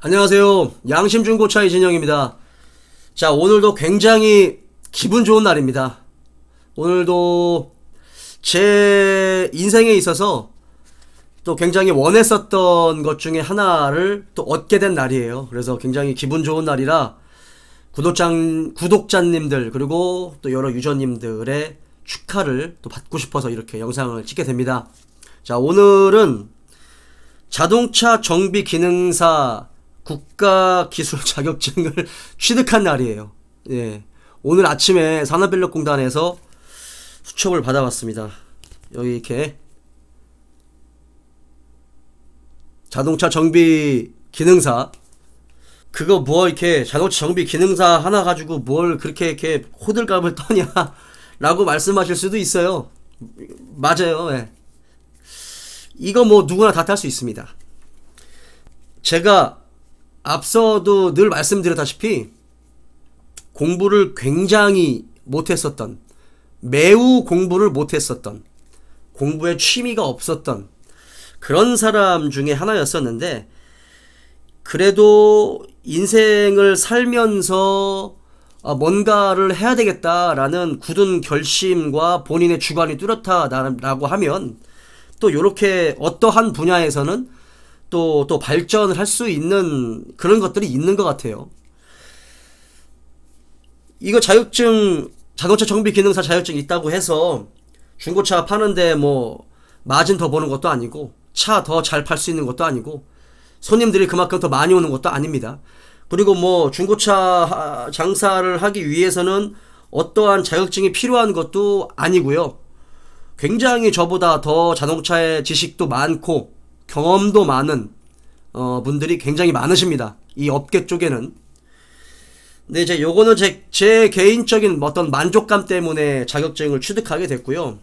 안녕하세요. 양심중고차 이진영입니다. 자, 오늘도 굉장히 기분 좋은 날입니다. 오늘도 제 인생에 있어서 또 굉장히 원했었던 것 중에 하나를 또 얻게 된 날이에요. 그래서 굉장히 기분 좋은 날이라 구독자님들 그리고 또 여러 유저님들의 축하를 또 받고 싶어서 이렇게 영상을 찍게 됩니다. 자, 오늘은 자동차 정비 기능사 국가기술 자격증을 취득한 날이에요. 예. 오늘 아침에 산업인력공단에서 수첩을 받아봤습니다. 여기 이렇게 자동차 정비 기능사, 그거 뭐 이렇게 자동차 정비 기능사 하나 가지고 뭘 그렇게 이렇게 호들갑을 떠냐 라고 말씀하실 수도 있어요. 맞아요. 예. 이거 뭐 누구나 다 탈 수 있습니다. 제가 앞서도 늘 말씀드렸다시피 공부를 굉장히 못했었던, 매우 공부를 못했었던, 공부에 취미가 없었던 그런 사람 중에 하나였었는데, 그래도 인생을 살면서 뭔가를 해야 되겠다라는 굳은 결심과 본인의 주관이 뚜렷하다라고 하면 또 요렇게 어떠한 분야에서는 또 발전을 할 수 있는 그런 것들이 있는 것 같아요. 이거 자격증, 자동차 정비 기능사 자격증 있다고 해서 중고차 파는데 뭐 마진 더 버는 것도 아니고 차 더 잘 팔 수 있는 것도 아니고 손님들이 그만큼 더 많이 오는 것도 아닙니다. 그리고 뭐 중고차 장사를 하기 위해서는 어떠한 자격증이 필요한 것도 아니고요. 굉장히 저보다 더 자동차의 지식도 많고 경험도 많은 분들이 굉장히 많으십니다. 이 업계 쪽에는. 근데 이제 요거는 제 개인적인 어떤 만족감 때문에 자격증을 취득하게 됐고요.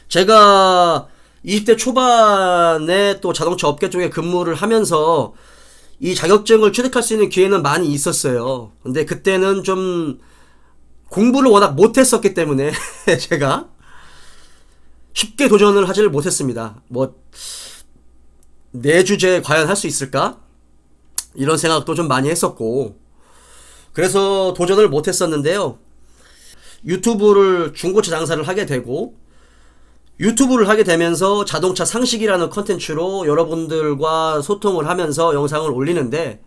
제가 20대 초반에 또 자동차 업계 쪽에 근무를 하면서 이 자격증을 취득할 수 있는 기회는 많이 있었어요. 근데 그때는 좀 공부를 워낙 못했었기 때문에 제가 쉽게 도전을 하지를 못했습니다. 뭐 내 주제에 과연 할 수 있을까? 이런 생각도 좀 많이 했었고, 그래서 도전을 못했었는데요. 유튜브를, 중고차 장사를 하게 되고, 유튜브를 하게 되면서 자동차 상식이라는 컨텐츠로 여러분들과 소통을 하면서 영상을 올리는데,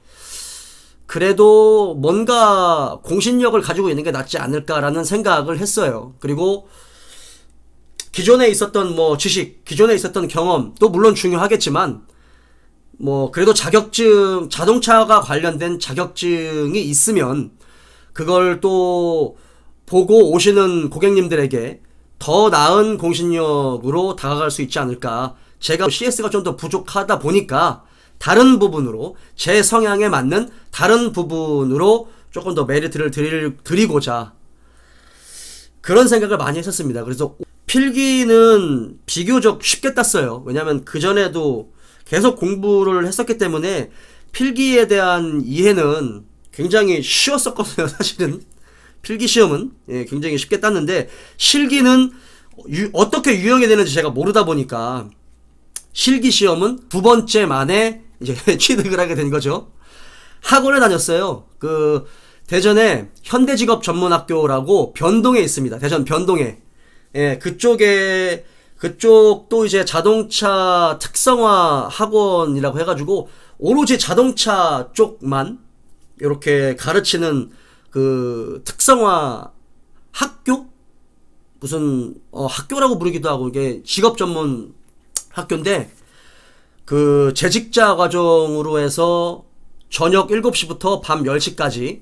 그래도 뭔가 공신력을 가지고 있는 게 낫지 않을까라는 생각을 했어요. 그리고 기존에 있었던 뭐 지식, 기존에 있었던 경험도 물론 중요하겠지만, 뭐 그래도 자격증, 자동차가 관련된 자격증이 있으면 그걸 또 보고 오시는 고객님들에게 더 나은 공신력으로 다가갈 수 있지 않을까. 제가 CS가 좀 더 부족하다 보니까 다른 부분으로, 제 성향에 맞는 다른 부분으로 조금 더 메리트를 드리고자 그런 생각을 많이 했었습니다. 그래서 필기는 비교적 쉽게 땄어요. 왜냐면 그전에도 계속 공부를 했었기 때문에 필기에 대한 이해는 굉장히 쉬웠었거든요. 사실은 필기 시험은 굉장히 쉽게 땄는데, 실기는 어떻게 유형이 되는지 제가 모르다 보니까 실기 시험은 두 번째 만에 이제 취득을 하게 된 거죠. 학원에 다녔어요. 그 대전에 현대직업 전문학교라고 변동에 있습니다. 대전 변동에. 예, 그쪽도 이제 자동차 특성화 학원이라고 해가지고 오로지 자동차 쪽만 이렇게 가르치는 그 특성화 학교? 무슨 학교라고 부르기도 하고, 이게 직업 전문 학교인데, 그 재직자 과정으로 해서 저녁 7시부터 밤 10시까지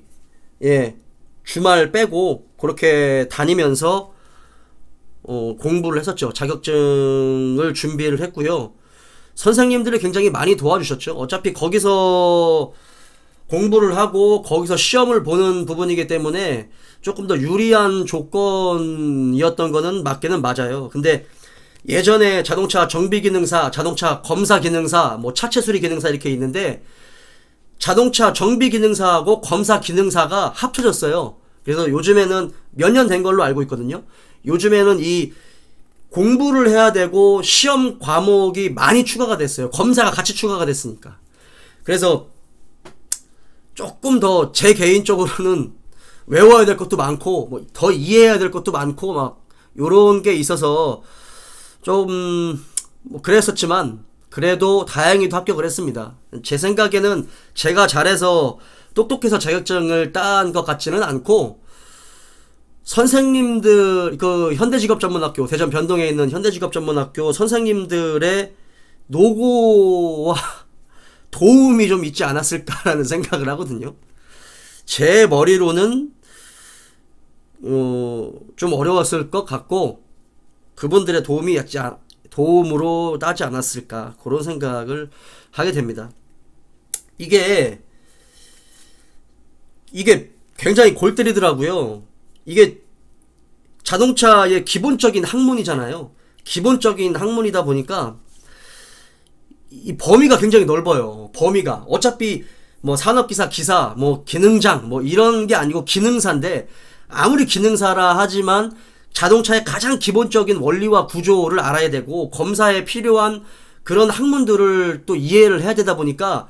예, 주말 빼고 그렇게 다니면서 공부를 했었죠. 자격증을 준비를 했고요. 선생님들이 굉장히 많이 도와주셨죠. 어차피 거기서 공부를 하고 거기서 시험을 보는 부분이기 때문에 조금 더 유리한 조건이었던 거는 맞기는 맞아요. 근데 예전에 자동차 정비기능사, 자동차 검사기능사, 뭐 차체수리 기능사 이렇게 있는데, 자동차 정비기능사하고 검사기능사가 합쳐졌어요. 그래서 요즘에는 몇 년 된 걸로 알고 있거든요. 요즘에는 이 공부를 해야 되고 시험 과목이 많이 추가가 됐어요. 검사가 같이 추가가 됐으니까. 그래서 조금 더 제 개인적으로는 외워야 될 것도 많고 뭐 더 이해해야 될 것도 많고 막 요런 게 있어서 좀 뭐 그랬었지만 그래도 다행히도 합격을 했습니다. 제 생각에는 제가 잘해서 똑똑해서 자격증을 딴 것 같지는 않고 선생님들 그 현대직업전문학교 대전 변동에 있는 현대직업전문학교 선생님들의 노고와 도움이 좀 있지 않았을까라는 생각을 하거든요. 제 머리로는 좀 어려웠을 것 같고 그분들의 도움으로 나지 않았을까 그런 생각을 하게 됩니다. 이게 굉장히 골 때리더라고요. 이게 자동차의 기본적인 학문이잖아요. 기본적인 학문이다 보니까 이 범위가 굉장히 넓어요. 범위가 어차피 뭐 산업기사, 기사, 뭐 기능장 뭐 이런 게 아니고 기능사인데 아무리 기능사라 하지만 자동차의 가장 기본적인 원리와 구조를 알아야 되고 검사에 필요한 그런 학문들을 또 이해를 해야 되다 보니까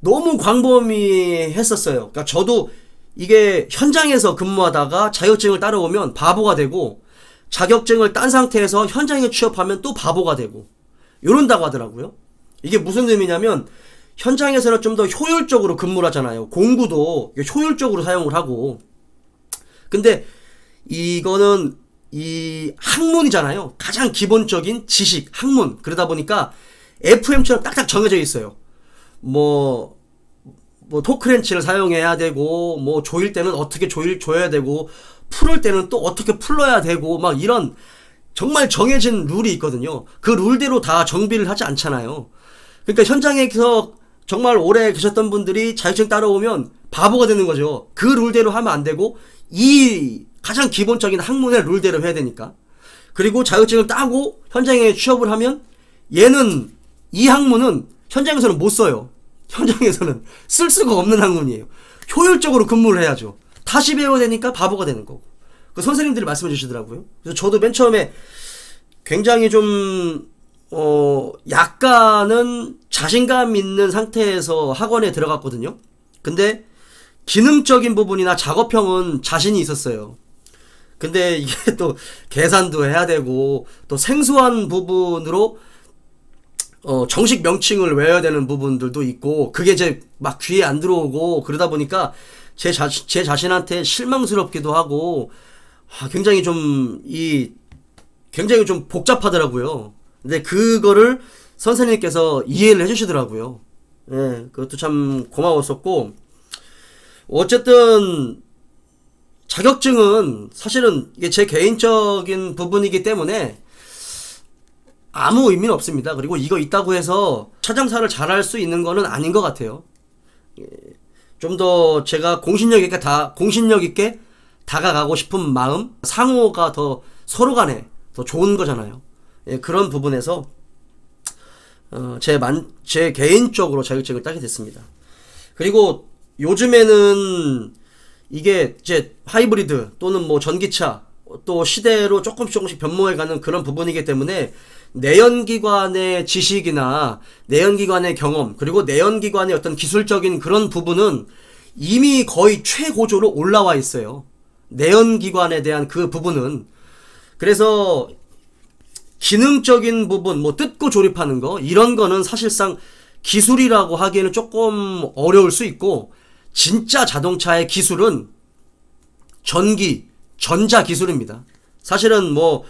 너무 광범위했었어요. 그러니까 저도 이게 현장에서 근무하다가 자격증을 따러오면 바보가 되고 자격증을 딴 상태에서 현장에 취업하면 또 바보가 되고 이런다고 하더라고요. 이게 무슨 의미냐면 현장에서는 좀 더 효율적으로 근무를 하잖아요. 공구도 효율적으로 사용을 하고 근데 이거는 이 학문이잖아요. 가장 기본적인 지식, 학문. 그러다 보니까 FM처럼 딱딱 정해져 있어요. 뭐 토크렌치를 사용해야 되고 뭐 조일 때는 어떻게 조여야 되고 풀을 때는 또 어떻게 풀어야 되고 막 이런 정말 정해진 룰이 있거든요. 그 룰대로 다 정비를 하지 않잖아요. 그러니까 현장에서 정말 오래 계셨던 분들이 자격증 따라오면 바보가 되는 거죠. 그 룰대로 하면 안 되고 이 가장 기본적인 학문의 룰대로 해야 되니까. 그리고 자격증을 따고 현장에 취업을 하면 얘는 이 학문은 현장에서는 못 써요. 현장에서는 쓸 수가 없는 학문이에요. 효율적으로 근무를 해야죠. 다시 배워야 되니까 바보가 되는 거고. 그 선생님들이 말씀해 주시더라고요. 그래서 저도 맨 처음에 굉장히 좀 약간은 자신감 있는 상태에서 학원에 들어갔거든요. 근데 기능적인 부분이나 작업형은 자신이 있었어요. 근데 이게 또 계산도 해야 되고 또 생소한 부분으로 정식 명칭을 외워야 되는 부분들도 있고 그게 이제 막 귀에 안 들어오고 그러다 보니까 제 자신한테 실망스럽기도 하고 굉장히 좀 복잡하더라고요. 근데 그거를 선생님께서 이해를 해주시더라고요. 예, 그것도 참 고마웠었고 어쨌든 자격증은 사실은 이게 제 개인적인 부분이기 때문에 아무 의미는 없습니다. 그리고 이거 있다고 해서 차장사를 잘할 수 있는 거는 아닌 것 같아요. 좀 더 제가 공신력 있게 다가가고 싶은 마음, 상호가 더 서로 간에 더 좋은 거잖아요. 예, 그런 부분에서 제 개인적으로 자격증을 따게 됐습니다. 그리고 요즘에는 이게 이제 하이브리드 또는 뭐 전기차 또 시대로 조금씩 변모해가는 그런 부분이기 때문에 내연기관의 지식이나 내연기관의 경험 그리고 내연기관의 어떤 기술적인 그런 부분은 이미 거의 최고조로 올라와 있어요. 내연기관에 대한 그 부분은. 그래서 기능적인 부분 뭐 뜯고 조립하는 거 이런 거는 사실상 기술이라고 하기에는 조금 어려울 수 있고 진짜 자동차의 기술은 전자 기술입니다. 사실은 뭐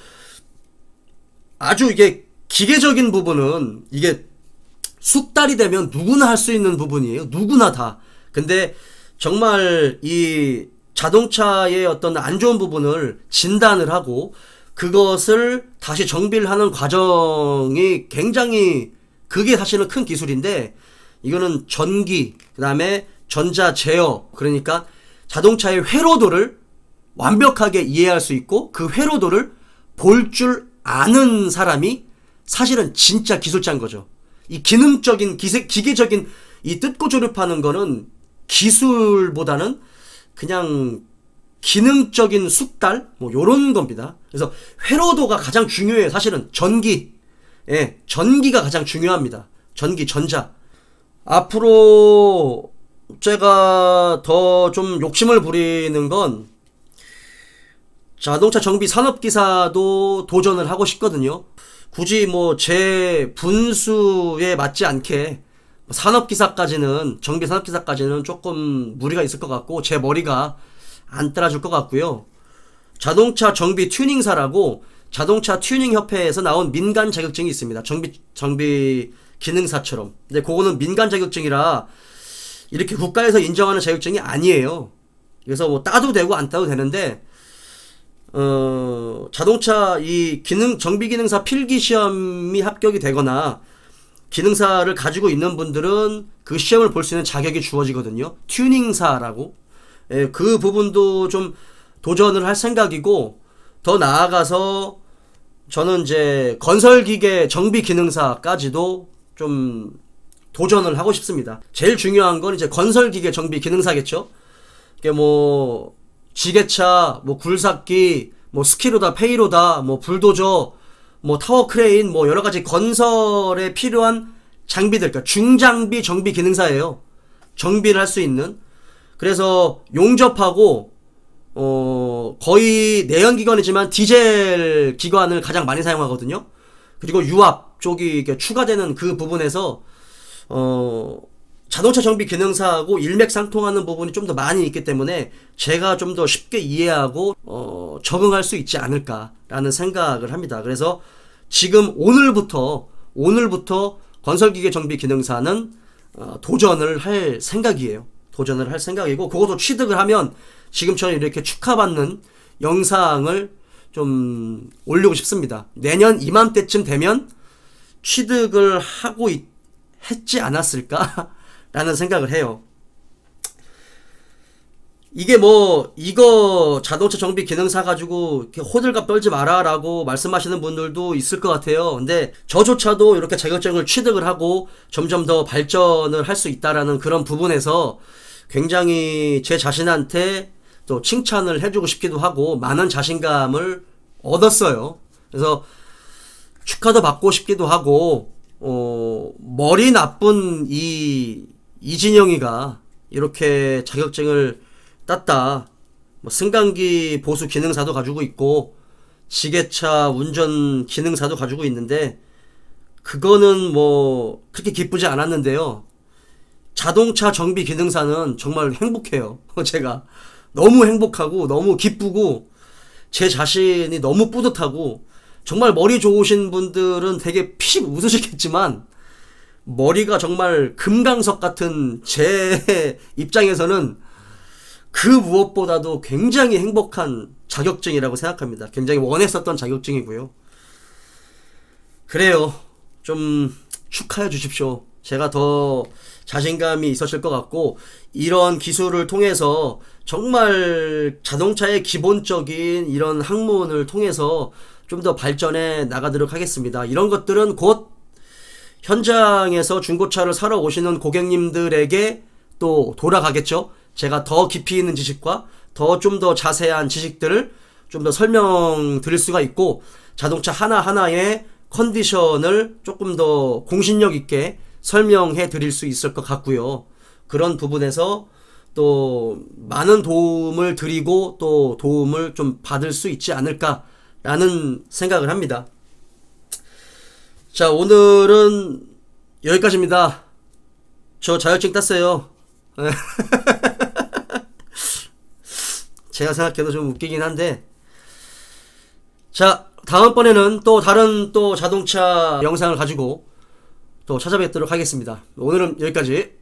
아주 이게 기계적인 부분은 이게 숙달이 되면 누구나 할 수 있는 부분이에요. 누구나 다. 근데 정말 이 자동차의 어떤 안 좋은 부분을 진단을 하고 그것을 다시 정비를 하는 과정이 굉장히 그게 사실은 큰 기술인데 이거는 전기 그 다음에 전자 제어 그러니까 자동차의 회로도를 완벽하게 이해할 수 있고 그 회로도를 볼 줄 아는 사람이 사실은 진짜 기술자인 거죠. 이 기능적인 기계적인 이 뜯고 조립하는 거는 기술보다는 그냥 기능적인 숙달 뭐 요런 겁니다. 그래서 회로도가 가장 중요해요. 사실은 전기가 가장 중요합니다. 전자 앞으로 제가 더 좀 욕심을 부리는 건 자동차 정비 산업기사도 도전을 하고 싶거든요. 굳이 뭐 제 분수에 맞지 않게 산업기사까지는, 정비 산업기사까지는 조금 무리가 있을 것 같고 제 머리가 안 따라줄 것 같고요. 자동차 정비 튜닝사라고 자동차 튜닝 협회에서 나온 민간 자격증이 있습니다. 정비 기능사처럼. 근데 그거는 민간 자격증이라 이렇게 국가에서 인정하는 자격증이 아니에요. 그래서 뭐 따도 되고 안 따도 되는데, 자동차 이 정비 기능사 필기 시험이 합격이 되거나 기능사를 가지고 있는 분들은 그 시험을 볼 수 있는 자격이 주어지거든요. 튜닝사라고. 예, 그 부분도 좀 도전을 할 생각이고, 더 나아가서 저는 이제 건설기계 정비 기능사까지도 좀 도전을 하고 싶습니다. 제일 중요한 건 이제 건설기계 정비 기능사겠죠. 이게 뭐 지게차, 뭐 굴삭기, 뭐 스키로다, 페이로다, 뭐 불도저, 뭐 타워 크레인, 뭐 여러 가지 건설에 필요한 장비들, 그러니까 중장비 정비 기능사예요. 정비를 할 수 있는. 그래서 용접하고 거의 내연기관이지만 디젤 기관을 가장 많이 사용하거든요. 그리고 유압 쪽이 이렇게 추가되는 그 부분에서 자동차 정비 기능사하고 일맥상통하는 부분이 좀 더 많이 있기 때문에 제가 좀 더 쉽게 이해하고 적응할 수 있지 않을까라는 생각을 합니다. 그래서 지금 오늘부터 건설기계 정비 기능사는 도전을 할 생각이에요. 도전을 할 생각이고, 그것도 취득을 하면 지금처럼 이렇게 축하받는 영상을 좀 올리고 싶습니다. 내년 이맘때쯤 되면 취득을 하고 했지 않았을까? 라는 생각을 해요. 이게 뭐 이거 자동차 정비 기능사 가지고 이렇게 호들갑 떨지 마라 라고 말씀하시는 분들도 있을 것 같아요. 근데 저조차도 이렇게 자격증을 취득을 하고 점점 더 발전을 할 수 있다라는 그런 부분에서 굉장히 제 자신한테 또 칭찬을 해주고 싶기도 하고 많은 자신감을 얻었어요. 그래서 축하도 받고 싶기도 하고, 머리 나쁜 이진영이가 이렇게 자격증을 땄다. 뭐 승강기 보수 기능사도 가지고 있고 지게차 운전 기능사도 가지고 있는데, 그거는 뭐 그렇게 기쁘지 않았는데요. 자동차 정비 기능사는 정말 행복해요. 제가 너무 행복하고 너무 기쁘고 제 자신이 너무 뿌듯하고, 정말 머리 좋으신 분들은 되게 픽 웃으시겠지만 머리가 정말 금강석 같은 제 입장에서는 그 무엇보다도 굉장히 행복한 자격증이라고 생각합니다. 굉장히 원했었던 자격증이고요. 그래요. 좀 축하해 주십시오. 제가 더 자신감이 있었을 것 같고, 이런 기술을 통해서 정말 자동차의 기본적인 이런 학문을 통해서 좀 더 발전해 나가도록 하겠습니다. 이런 것들은 곧 현장에서 중고차를 사러 오시는 고객님들에게 또 돌아가겠죠. 제가 더 깊이 있는 지식과 좀 더 자세한 지식들을 좀 더 설명드릴 수가 있고, 자동차 하나하나의 컨디션을 조금 더 공신력 있게 설명해 드릴 수 있을 것 같고요. 그런 부분에서 또 많은 도움을 드리고 또 도움을 좀 받을 수 있지 않을까라는 생각을 합니다. 자, 오늘은 여기까지입니다. 저 자격증 땄어요. 제가 생각해도 좀 웃기긴 한데, 자, 다음번에는 또 다른 또 자동차 영상을 가지고 또 찾아뵙도록 하겠습니다. 오늘은 여기까지.